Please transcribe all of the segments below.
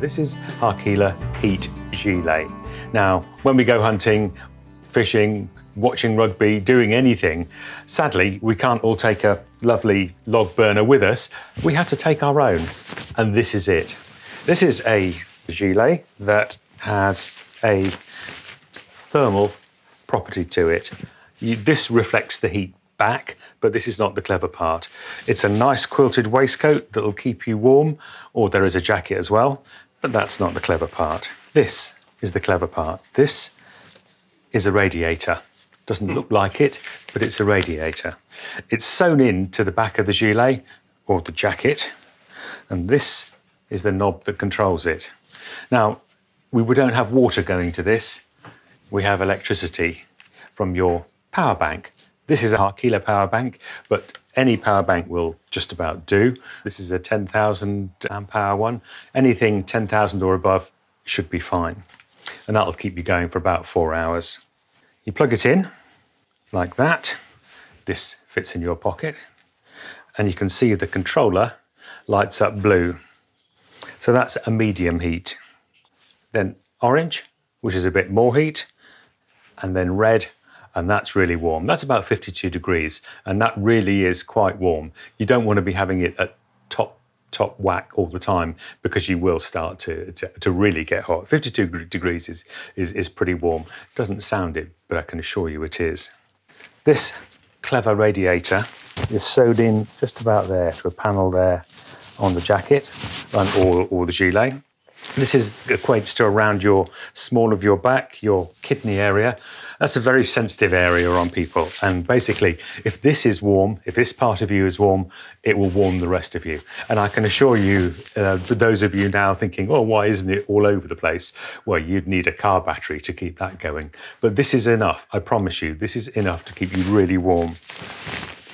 This is Härkila Heat gilet. Now, when we go hunting, fishing, watching rugby, doing anything, sadly, we can't all take a lovely log burner with us. We have to take our own, and this is it. This is a gilet that has a thermal property to it. This reflects the heat back, but this is not the clever part. It's a nice quilted waistcoat that'll keep you warm, or there is a jacket as well, but that's not the clever part. This is the clever part. This is a radiator. Doesn't look like it, but it's a radiator. It's sewn into the back of the gilet or the jacket, and this is the knob that controls it. Now, we don't have water going to this. We have electricity from your power bank. This is a Härkila power bank, but any power bank will just about do. This is a 10,000 amp hour one. Anything 10,000 or above should be fine. And that'll keep you going for about 4 hours. You plug it in like that. This fits in your pocket. And you can see the controller lights up blue. So that's a medium heat. Then orange, which is a bit more heat. And then red, and that's really warm. That's about 52 degrees, and that really is quite warm. You don't want to be having it at top whack all the time, because you will start to really get hot. 52 degrees is pretty warm. It doesn't sound it, but I can assure you it is. This clever radiator is sewed in just about there to a panel there on the jacket or the gilet. This equates to around your small of your back, your kidney area. That's a very sensitive area on people. And basically, if this is warm, if this part of you is warm, it will warm the rest of you. And I can assure you, for those of you now thinking, oh, why isn't it all over the place? Well, you'd need a car battery to keep that going. But this is enough, I promise you, this is enough to keep you really warm.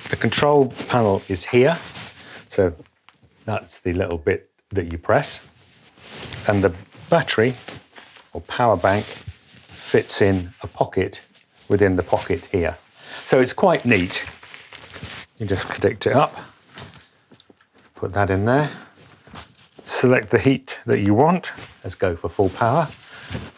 The control panel is here. So that's the little bit that you press. And the battery or power bank fits in a pocket within the pocket here. So it's quite neat. You just connect it up, put that in there, select the heat that you want. Let's go for full power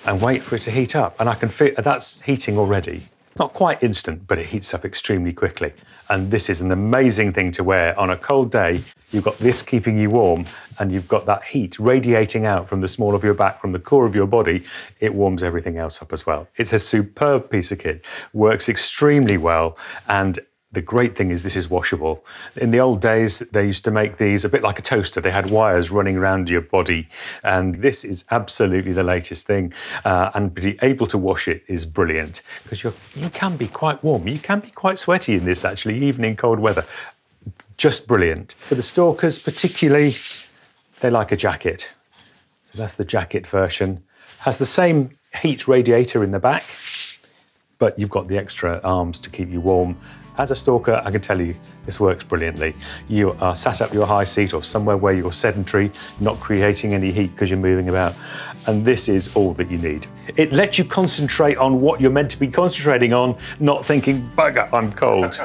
and wait for it to heat up. And I can fit, that's heating already. Not quite instant, but it heats up extremely quickly. And this is an amazing thing to wear on a cold day. You've got this keeping you warm, and you've got that heat radiating out from the small of your back, from the core of your body. It warms everything else up as well. It's a superb piece of kit, works extremely well, and the great thing is this is washable. In the old days, they used to make these a bit like a toaster. They had wires running around your body, and this is absolutely the latest thing. And being able to wash it is brilliant, because you can be quite warm. You can be quite sweaty in this, actually, even in cold weather. Just brilliant. For the stalkers particularly, they like a jacket. So that's the jacket version. Has the same heat radiator in the back, but you've got the extra arms to keep you warm. As a stalker, I can tell you, this works brilliantly. You are sat up your high seat or somewhere where you're sedentary, not creating any heat because you're moving about, and this is all that you need. It lets you concentrate on what you're meant to be concentrating on, not thinking, bugger, I'm cold.